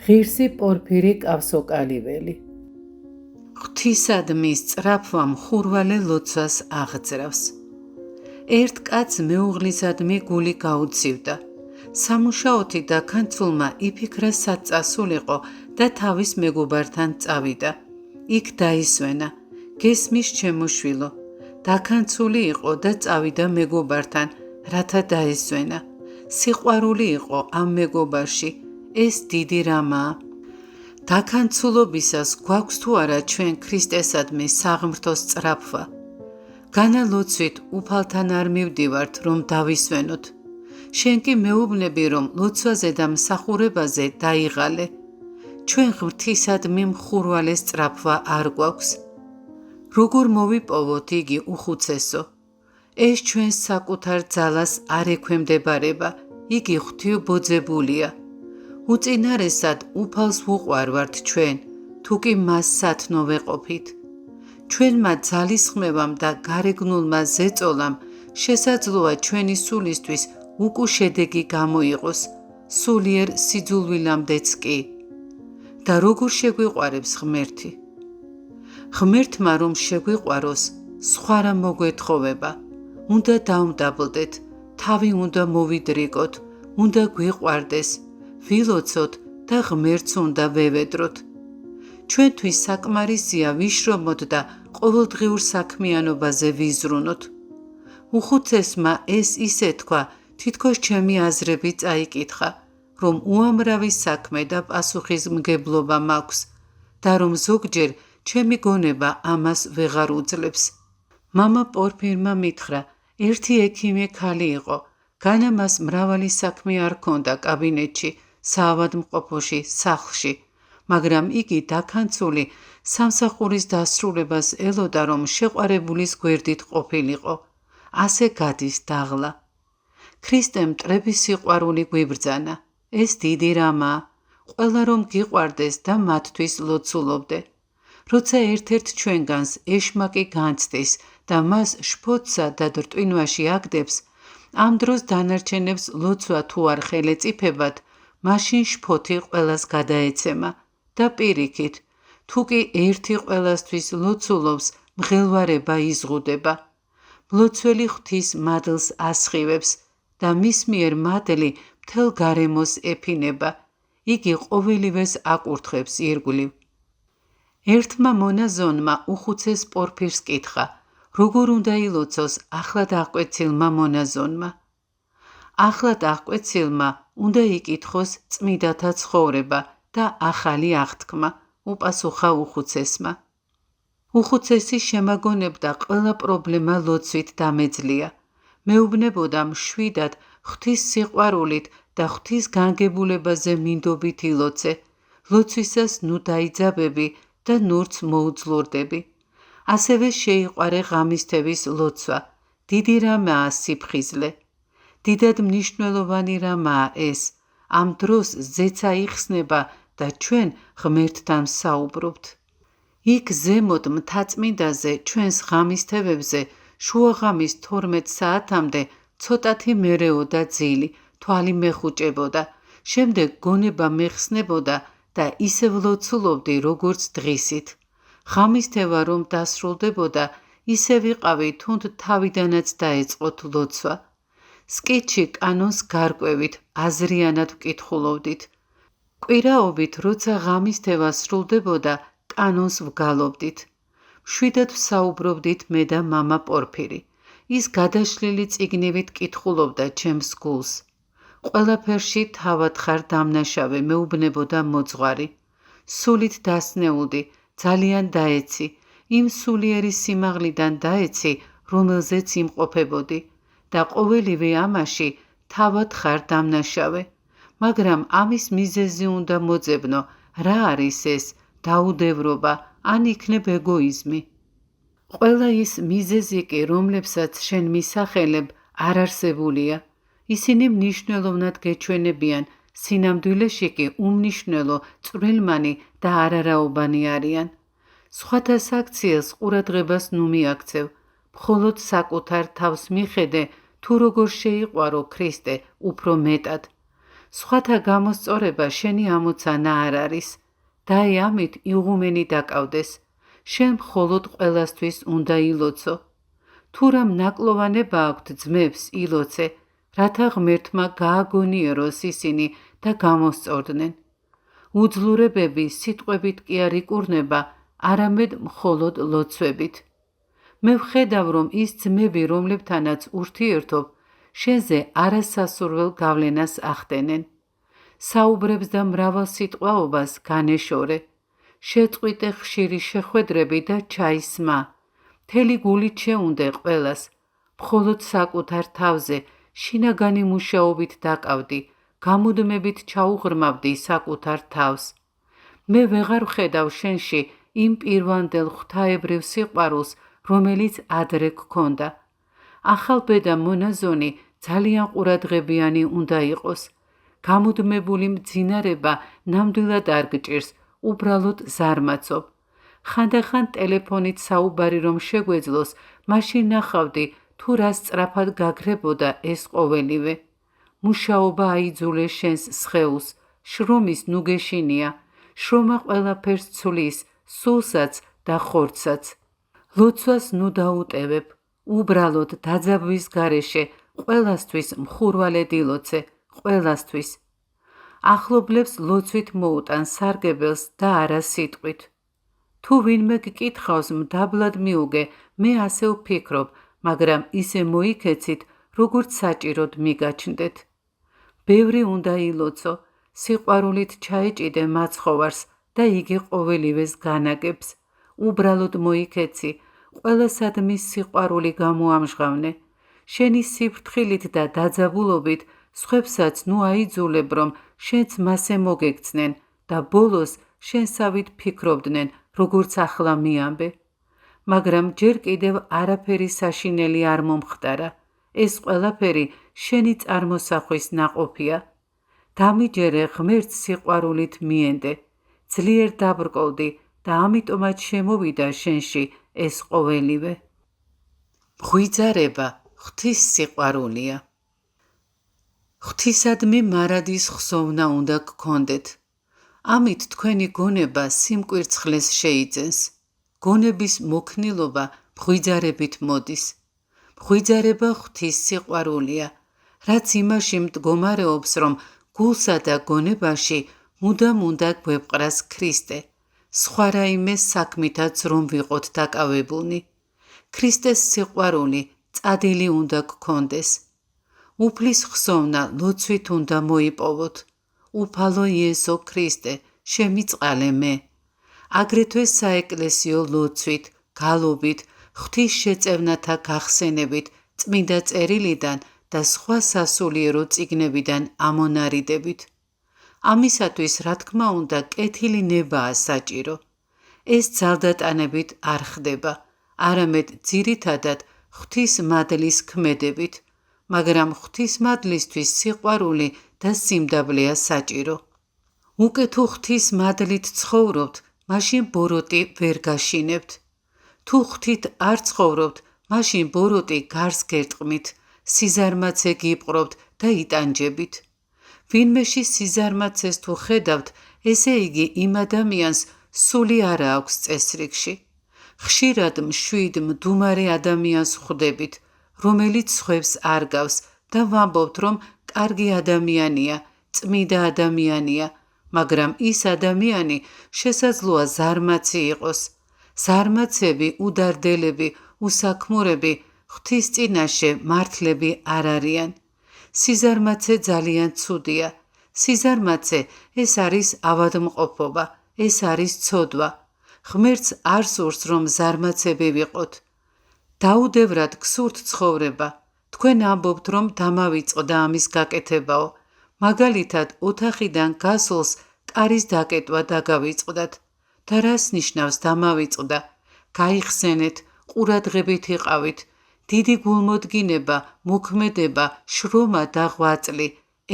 ღირსი პორფირი კავსოკალიველი. ღვთისადმი სწრაფვა მხურვალე ლოცვას აღძრავს. ერთ კაცს მეუღლისადმი გული გაუცივდა. სამუშაოთი დაქანცულმა იფიქრა სად წასულიყო და თავის მეგობართან წავიდა. იქ დაისვენა, გესმის ჩემოშვილო. დაქანცული იყო და წავიდა მეგობართან, რათა დაესვენა. სიყვარული იყო ამ მეგობარში, ეს დიდი რამაა. დაქანცულობისას გვაქვს თუ არა ჩვენ ქრისტესადმი საღმრთო სწრაფვა? განა ლოცვით უფალთან არ მივდივართ, რომ დავისვენოთ. შენ კი მეუბნები, რომ ლოცვაზე და მსახურებაზე დაიღალე. ჩვენ ღვთისადმი მხურვალე სწრაფვა არ გვაქვს. როგორ მოვიპოვოთ იგი უხუცესო? ეს ჩვენ საკუთარ ძალას არ ექვემდებარება, იგი ღვთიობოძებულია. უწინარესად უფალს ვუყვარვართ ჩვენ, თუ კი მას სათნო ვეყოფით. ჩვენმა ძალისხმევამ და გარეგნულმა ზეწოლამ შესაძლოა ჩვენი სულისთვის უკუ შედეგი გამოიყოს, სულიერ სიძულვილამდეც კი. და როგორ შეგვიყვარებს ღმერთი? ღმერთმა რომ შეგვიყვაროს, სხვა რა მოგვეთხოვება? უნდა დავმდაბლდეთ, თავი უნდა მოვიდრიკოთ, უნდა გვიყვარდეს, ვილოცოთ და ღმერთს უნდა ვევედროთ. ჩვენთვის საკმარისია ვიშრომოთ და ყოველდღიურ საქმიანობაზე ვიზრუნოთ. უხუცესმა ეს ისე თქვა, თითქოს ჩემი აზრები წაიკითხა, რომ უამრავი საქმე და პასუხისმგებლობა მაქვს და რომ ზოგჯერ ჩემი გონება ამას ვეღარ უძლებს. მამა პორფირმა მითხრა, ერთი ექიმე ქალი იყო, განა მას მრავალი საქმე არ ჰქონდა კაბინეტში, საავადმყოფოში, სახლში, მაგრამ იგი დაქანცული სამსახურის დასრულებას ელოდა, რომ შეყვარებულის გვერდით ყოფილიყო. ასე გადის დაღლა. ქრისტემ მტრების სიყვარული გვიბრძანა. ეს დიდი რამაა. ყველა რომ გიყვარდეს და მათთვის ლოცულობდე. როცა ერთ-ერთ ჩვენგანს ეშმაკი განცდის და მას შფოთსა და დრტვინვაში აგდებს, ამ დროს დანარჩენებს ლოცვა თუ არ ხელეწიფებათ, მაშინ შფოთი ყველას გადაეცემა და პირიქით, თუ კი ერთი ყველასთვის ლოცულობს, მღელვარება იზღუდება. მლოცველი ღვთის მადლს ასხივებს და მის მიერ მადლი მთელ გარემოს ეფინება. იგი ყოველივეს აკურთხებს ირგვლივ. ერთმა მონაზონმა უხუცეს პორფირს კითხა, როგორ უნდა ილოცოს ახლად აღკვეცილმა მონაზონმა. ახლად აღკვეცილმა უნდა იკითხოს წმიდათა ცხოვრება და ახალი აღთქმა, უპასუხა უხუცესმა. უხუცესი შემაგონებდა ყველა პრობლემა ლოცვით დამეძლია. მეუბნებოდა მშვიდად ღვთის სიყვარულით და ღვთის განგებულებაზე მინდობით ილოცე, ლოცვისას ნუ დაიძაბები და ნურც მოუძლურდები. ასევე შეიყვარე ღამისთების ლოცვა, დიდი რამაა სიფხიზლე. დიდად მნიშვნელოვანი რამაა ეს, ამ დროს ზეცა იხსნება და ჩვენ ღმერთთან საუბრობთ. იქ ზემოთ მთაწმინდაზე ჩვენს ღამისთებებზე შუაღამის 12 საათამდე ცოტათი მერეოდა ძილი, თვალი მეხუჭებოდა, შემდეგ გონება მეხსნებოდა და ისევ ლოცულობდი როგორც დღისით. ღამისთევა რომ დასრულდებოდა, ისე ვიყავი თუნდ თავიდანაც დაეწყოთ ლოცვა. სკითში კანონს გარკვევით აზრიანად ვკითხულობდით. კვირაობით როცა ღამისთევა სრულდებოდა, კანონს ვგალობდით. მშვიდად ვსაუბრობდით მე და მამა პორფირი. ის გადაშლილი წიგნივით კითხულობდა ჩემს გულს. ყველაფერში თავად ხარ დამნაშავე, მეუბნებოდა მოძღვარი. სულით დასნეულდი, ძალიან დაეცი, იმ სულიერი სიმაღლიდან დაეცი, რომელზეც იმყოფებოდი და ყოველივე ამაში თავად ხარ დამნაშავე. მაგრამ ამის მიზეზი უნდა მოძებნო, რა არის ეს, დაუდევრობა, ან იქნებ ეგოიზმი. ყველა ის მიზეზი კი, რომლებსაც შენ მისახელებ, არ არსებულია. ისინი მნიშვნელოვნად გეჩვენებიან, სინამდვილეში კი უმნიშვნელო, წვრილმანი და არარაობანი არიან. სხვათა საქციელს ყურადღებას ნუ მიაქცევ, მხოლოდ საკუთარ თავს მიხედე, თუ როგორ შეიყვარო ქრისტე უფრო მეტად. სხვათა გამოსწორება შენი ამოცანა არ არის. დაი ამით იღუმენი დაკავდეს. შენ მხოლოდ ყველასთვის უნდა ილოცო. თუ რამ ნაკლოვანება აქვთ ძმებს ილოცე, რათა ღმერთმა გააგონიეროს ისინი და გამოსწორდნენ. უძლურებები სიტყვებით კი არ იკურნება, არამედ მხოლოდ ლოცვებით. მე ვხედავ, რომ ის ძმები, რომლებთანაც ურთიერთობ, შენზე არასასურველ გავლენას ახდენენ. საუბრებს და მრავალ სიტყვაობას განეშორე. შეწყვიტე ხშირი შეხვედრები და ჩაისმა. მთელი გულით შეუნდე ყველას. მხოლოდ საკუთარ თავზე შინაგანი მუშაობით დაკავდი, გამუდმებით ჩაუღრმავდი საკუთარ თავს. მე ვეღარ ვხედავ შენში იმ პირვანდელ ღვთაებრივ სიყვარულს, რომელიც ადრე გქონდა. ახალბედა მონაზონი ძალიან ყურადღებიანი უნდა იყოს. გამუდმებული მძინარება ნამდვილად არ გჭირს, უბრალოდ ზარმაცობ. ხანდახან ტელეფონით საუბარი რომ შეგვეძლოს, მაშინ ნახავდი თუ რა სწრაფად გაგრებოდა ეს ყოველივე. მუშაობა აიძულე შენს სხეულს, შრომის ნუ გეშინია, შრომა ყველაფერს ცვლის, სულსაც და ხორცსაც. ლოცვას ნუ დაუტევებ, უბრალოდ დაძაბვის გარეშე ყველასთვის მხურვალედ ილოცე, ყველასთვის. ახლობლებს ლოცვით მოუტან სარგებელს და არა სიტყვით. თუ ვინმე გკითხავს მდაბლად მიუგე, მე ასე ვფიქრობ, მაგრამ ისე მოიქეცით, როგორც საჭიროდ მიგაჩნდეთ. ბევრი უნდა ილოცო, სიყვარულით ჩაეჭიდე მაცხოვარს და იგი ყოველივეს განაგებს. უბრალოდ მოიქეცი, ყველასადმი სიყვარული გამოამჟღავნე. შენი სიფრთხილით და დაძაბულობით სხვებსაც ნუ აიძულებ, რომ შენც მასე მოგექცნენ და ბოლოს შენსავით ფიქრობდნენ, როგორც ახლა მიამბე. მაგრამ ჯერ კიდევ არაფერი საშინელი არ მომხდარა. ეს ყველაფერი შენი წარმოსახვის ნაყოფია. დამიჯერე ღმერთს სიყვარულით მიენდე. ძლიერ დაბრკოლდი და ამიტომაც შემოვიდა შენში ეს ყოველივე. ღვიძარება ღვთის სიყვარულია. ღვთისადმი მარადის ხსოვნა უნდა გქონდეთ. ამით თქვენი გონება სიმკვირცხლეს შეიძენს. გონების მოქნილობა ღვიძარებით მოდის. ღვიძარება ღვთის სიყვარულია, რაც იმაში მდგომარეობს, რომ გულსა და გონებაში მუდამ უნდა გვეპყრას ქრისტე. სხვა რაიმე საქმითაც რომ ვიყოთ დაკავებულნი. ქრისტეს სიყვარული წადილი უნდა გქონდეს. უფლის ხსოვნა ლოცვით უნდა მოიპოვოთ. უფალო იესო ქრისტე, შემიწყალე მე. აგრეთვე საეკლესიო ლოცვით, გალობით, ღვთის შეწევნათა გახსენებით, წმინდა წერილიდან და სხვა სასულიერო წიგნებიდან ამონარიდებით. ამისათვის, რა თქმა უნდა, კეთილი ნებაა საჭირო. ეს ძალდატანებით არ ხდება, არამედ ძირითადად ღვთის მადლის ქმედებით, მაგრამ ღვთის მადლისთვის სიყვარული და სიმდაბლეა საჭირო. უკვე თუ ღვთის მადლით ცხოვრობთ, მაშინ ბოროტი ვერ გაშინებთ. თუ ღვთით არ ცხოვრობთ, მაშინ ბოროტი გარს გერტყმით, სიზარმაცე გიპყრობთ და იტანჯებით. ვინმეში სიზარმაცეს თუ ხედავთ, ესე იგი იმ ადამიანს სული არა აქვს წესრიგში. ხშირად მშვიდ მდუმარე ადამიანს ხვდებით, რომელიც სხვებს არ გავს და ვამბობთ, რომ კარგი ადამიანია, წმიდა ადამიანია, მაგრამ ის ადამიანი შესაძლოა ზარმაცი იყოს. ზარმაცები, უდარდელები, უსაქმურები ღვთის წინაშე მართლები არ არიან. სიზარმაცე ძალიან ცუდია. სიზარმაცე ეს არის ავადმყოფობა, ეს არის ცოდვა. ღმერთს არ სურს, რომ ზარმაცები ვიყოთ. დაუდევრად გსურთ ცხოვრება. თქვენ ამბობთ, რომ დამავიწყდა ამის გაკეთებაო. მაგალითად, ოთახიდან გასულს კარის დაკეტვა დაგავიწყდათ. და რას ნიშნავს დამავიწყდა? გაიხსენეთ, ყურადღებით იყავით. დიდი გულმოდგინება, მოქმედება, შრომა და ღვაწლი,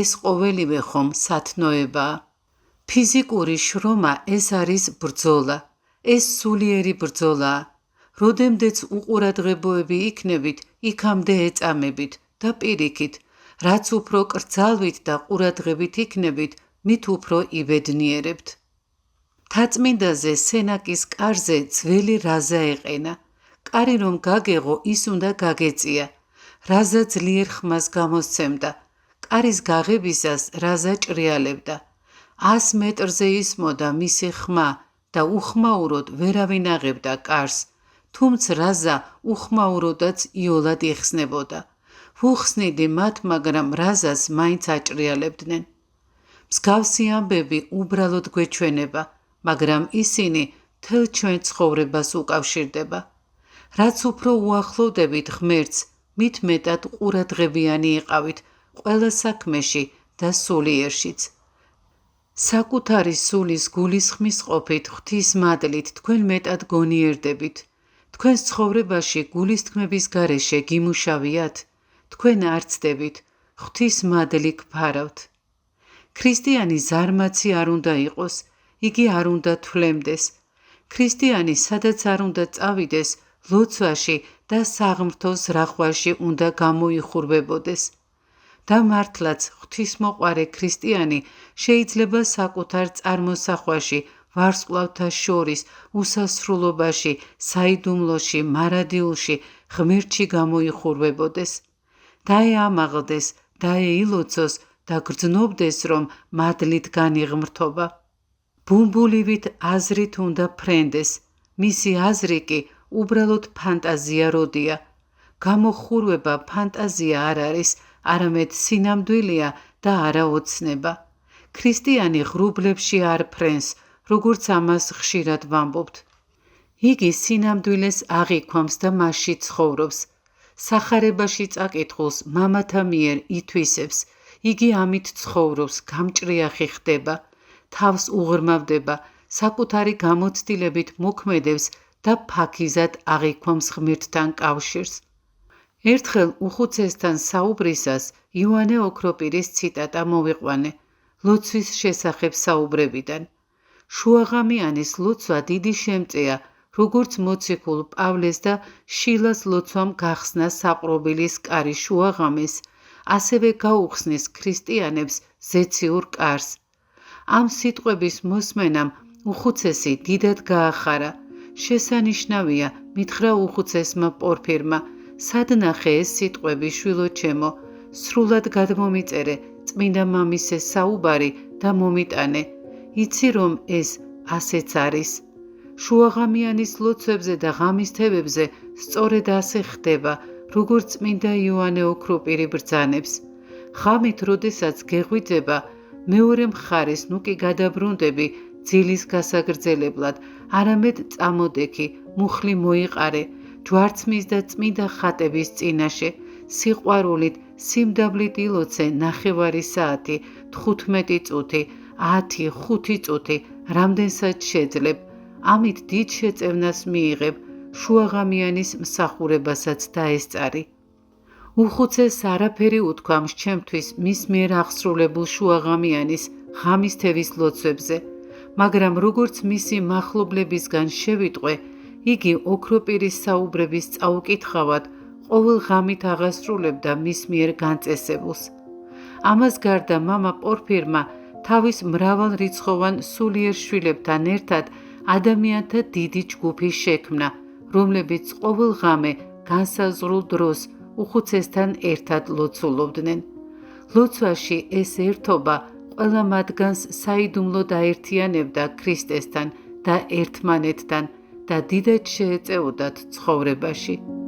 ეს ყოველივე ხომ სათნოებაა. ფიზიკური შრომა ეს არის ბრძოლა, ეს სულიერი ბრძოლაა. როდემდეც უყურადღებოები იქნებით, იქამდე ეწამებით და პირიქით, რაც უფრო კრძალვით და ყურადღებით იქნებით, მით უფრო იბედნიერებთ. მთაწმინდაზე სენაკის კარზე ძველი რაზა ეყენა. კარი რომ გაგეღო, ის უნდა გაგეწია. რაზა ძლიერ ხმას გამოსცემდა. კარის გაღებისას რაზა ჭრიალებდა. 100 მეტრზე ისმოდა მისი ხმა და უხმაუროდ ვერავინ აღებდა კარს, თუმცა რაზა უხმაუროდაც იოლად იხსნებოდა. ვუხსნიდი მათ, მაგრამ რაზას მაინც აჭრიალებდნენ. მსგავსი ამბები უბრალოდ გვეჩვენება, მაგრამ ისინი მთელ ჩვენ ცხოვრებას უკავშირდება. რაც უფრო უახლოვდებით ღმერთს, მით მეტად ყურადღებიანი იყავით ყველა საქმეში და სულიერშიც. საკუთარი სულის გულისხმის ყოფით, ღვთის მადლით თქვენ მეტად გონიერდებით. თქვენს ცხოვრებაში გულისთქმების გარეშე გიმუშავიათ, თქვენ არ ცდებით, ღვთის მადლი გფარავთ. ქრისტიანი ზარმაცი არ უნდა იყოს, იგი არ უნდა თვლემდეს. ქრისტიანი სადაც არ უნდა წავიდეს, ლოცვაში და საღმრთოს რახვაში უნდა გამოიხურვებოდეს. და მართლაც ღვთისმოყვარე ქრისტიანი შეიძლება საკუთარ წარმოსახვაში, ვარსკვლავთა შორის, უსასრულობაში, საიდუმლოში, მარადილში, ღმერთში გამოიხურვებოდეს. დაეამაღლდეს, დაეილოცოს და გრძნობდეს, რომ მადლით განიღმრთობა. ბუმბულივით აზრით უნდა ფრენდეს, მისი აზრი კი უბრალოდ ფანტაზია როდია. გამოხურვება ფანტაზია არ არის, არამედ სინამდვილეა და არა ოცნება. ქრისტიანი ღრუბლებში არ ფრენს, როგორც ამას ხშირად ვამბობთ. იგი სინამდვილეს აღიქვამს და მასში ცხოვრობს. სახარებაში წაკითხულს მამათა მიერ ითვისებს, იგი ამით ცხოვრობს, გამჭრიახი ხდება, თავს უღრმავდება, საკუთარი გამოცდილებით მოქმედებს და ფაქიზად აღიქვამს ღმერთთან კავშირს. ერთხელ უხუცესთან საუბრისას იოანე ოქროპირის ციტატა მოვიყვანე, ლოცვის შესახებ საუბრებიდან. შუაღამიანის ლოცვა დიდი შემწეა, როგორც მოციქულ პავლეს და შილას ლოცვამ გახსნა საყრობილის კარი შუაღამეს, ასევე გაუხსნის ქრისტიანებს ზეციურ კარს. ამ სიტყვების მოსმენამ უხუცესი დიდად გაახარა. შესანიშნავია, მითხრა უხუცესმა პორფირმა, სად ნახე ეს სიტყვები, შვილო ჩემო, სრულად გადმომიწერე წმინდა მამისეს საუბარი და მომიტანე. იცი რომ ეს ასეც არის. შუაღამიანის ლოცვებზე და ღამის თებებზე სწორედ ასე ხდება, როგორც წმინდა იოანე ოქროპირი ბრძანებს. ღამით, როდესაც გეღვიძება, მეორე მხარეს ნუ კი გადაბრუნდები ძილის გასაგრძელებლად, არამედ წამოდექი, მუხლი მოიყარე, ჯვარცმის და წმინდა ხატების წინაშე, სიყვარულით, სიმდაბლით ილოცე 9 საათი, 15 წუთი, 10, 5 წუთი, რამდენსაც შეძლებ. ამით დიდ შეწევნას მიიღებ, შუაღამიანის მსახურებასაც დაესწარი. უხუცეს არაფერი უთქვამს ჩემთვის მის მიერ აღსრულებულ შუაღამიანის ღამისთევის ლოცვებზე, მაგრამ როგორც მისი მახლობლებისგან შევიტყვე, იგი ოქროპირის საუბრების წაუკითხავად ყოველ ღამით აღასრულებდა მის მიერ განწესებულს. ამას გარდა მამა პორფირმა თავის მრავალრიცხოვან სულიერ შვილებთან ერთად ადამიანთა დიდი ჯგუფი შექმნა, რომლებიც ყოველ ღამე განსაზღვრულ დროს უხუცესთან ერთად ლოცულობდნენ. ლოცვაში ეს ერთობა ყველა მათგანს საიდუმლოდ აერთიანებდა ქრისტესთან და ერთმანეთთან და დიდად შეეწეოდათ ცხოვრებაში.